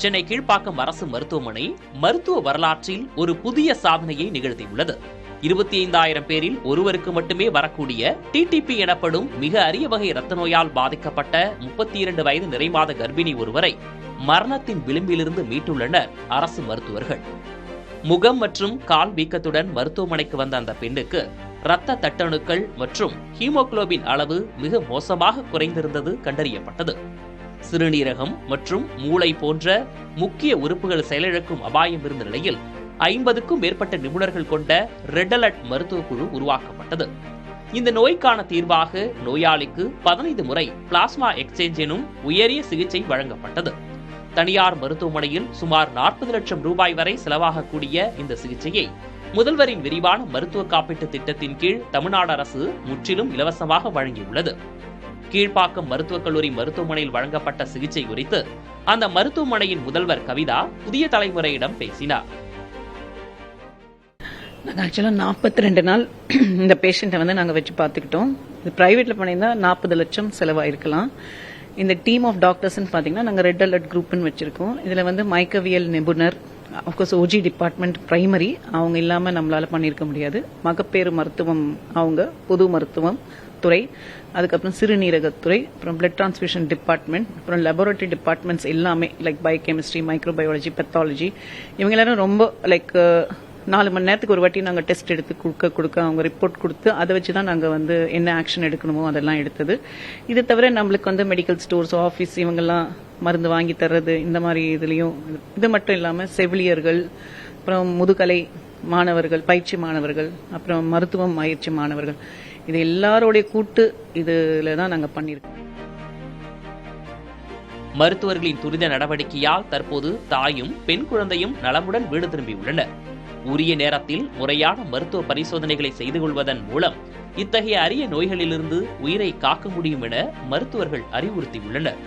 சென்னை கீழ்ப்பாக்கம் அரசு மருத்துவமனை மருத்துவ வரலாற்றில் ஒரு புதிய சாதனையை நிகழ்த்தியுள்ளது. 25,000 பேரில் ஒருவருக்கு மட்டுமே வரக்கூடிய டிடிபி எனப்படும் மிக அரிய வகை இரத்த நோயால் பாதிக்கப்பட்ட 32 வயது நிறைமாத கர்ப்பிணி ஒருவரை மரணத்தின் விளிம்பிலிருந்து மீட்டுள்ளனர் அரசு மருத்துவர்கள். முகம் மற்றும் கால் வீக்கத்துடன் மருத்துவமனைக்கு வந்த அந்த பெண்ணுக்கு இரத்த தட்டணுக்கள் மற்றும் ஹீமோகுளோபின் அளவு மிக மோசமாக குறைந்திருந்தது கண்டறியப்பட்டது. சிறுநீரகம் மற்றும் மூளை போன்ற முக்கிய உறுப்புகள் செயலிழக்கும் அபாயம் இருந்த நிலையில் 50க்கும் மேற்பட்ட நிபுணர்கள் கொண்ட ரெட் அலர்ட் மருத்துவ குழு உருவாக்கப்பட்டது. இந்த நோய்க்கான தீர்வாக நோயாளிக்கு 15 முறை பிளாஸ்மா எக்ஸ்சேஞ்ச் எனும் உயரிய சிகிச்சை வழங்கப்பட்டது. தனியார் மருத்துவமனையில் சுமார் 40 லட்சம் ரூபாய் வரை செலவாகக்கூடிய இந்த சிகிச்சையை முதல்வரின் விரிவான மருத்துவ காப்பீட்டு திட்டத்தின் கீழ் தமிழ்நாடு அரசு முற்றிலும் இலவசமாக வழங்கியுள்ளது. கீழ்ப்பாக்கம் மருத்துவக் கல்லூரி மருத்துவமனையில் வழங்கப்பட்ட சிகிச்சை குறித்து அந்த மருத்துவமனையின் முதல்வர் கவிதா புதிய தலைமுறையிடம் பேசினார். நாங்கள் ஆக்சுவலாக 42 நாள் இந்த பேஷண்ட்டை நாங்கள் வச்சு பார்த்துக்கிட்டோம். இது ப்ரைவேட்டில் பண்ணியிருந்தா 40 லட்சம் செலவாயிருக்கலாம். இந்த டீம் ஆஃப் டாக்டர்ஸ்ன்னு பார்த்தீங்கன்னா நாங்கள் ரெட் அலர்ட் குரூப்னு வச்சுருக்கோம். இதில் மயக்கவியல் நிபுணர், அஃப்கோர்ஸ் ஓஜி டிபார்ட்மெண்ட் பிரைமரி, அவங்க இல்லாமல் நம்மளால் பண்ணியிருக்க முடியாது. மகப்பேறு மருத்துவம், அவங்க பொது மருத்துவம் துறை, அதுக்கப்புறம் சிறுநீரகத்துறை, அப்புறம் பிளட் டிரான்ஸ்ஃபியூஷன் டிபார்ட்மெண்ட், அப்புறம் லெபார்டரி டிபார்ட்மெண்ட்ஸ் எல்லாமே லைக் பயோகெமிஸ்ட்ரி, மைக்ரோபயாலஜி, பெத்தாலஜி, இவங்க எல்லாரும் ரொம்ப 4 மணி நேரத்துக்கு ஒரு வாட்டி நாங்கள் டெஸ்ட் எடுத்து கொடுக்க அவங்க ரிப்போர்ட் கொடுத்து அதை வச்சு தான் நாங்கள் என்ன ஆக்ஷன் எடுக்கணுமோ அதெல்லாம் எடுத்தது. இது தவிர நம்மளுக்கு மெடிக்கல் ஸ்டோர்ஸ், ஆஃபீஸ், இவங்கெல்லாம் மருந்து வாங்கி தர்றது, இந்த மாதிரி இதுலேயும் இது மட்டும் இல்லாமல் செவிலியர்கள், அப்புறம் முதுகலை மாணவர்கள், பயிற்சி மாணவர்கள், அப்புறம் மருத்துவம் பயிற்சி மாணவர்கள், இது எல்லாரோடைய கூட்டு இதில் தான் நாங்கள் பண்ணியிருக்கோம். மருத்துவர்களின் துரித நடவடிக்கையால் தற்போது தாயும் பெண் குழந்தையும் நலமுடன் வீடு திரும்பியுள்ளனர். உரிய நேரத்தில் முறையான மருத்துவ பரிசோதனைகளை செய்து கொள்வதன் மூலம் இத்தகைய அரிய நோய்களிலிருந்து உயிரை காக்க முடியும் என மருத்துவர்கள் அறிவுறுத்தியுள்ளனர்.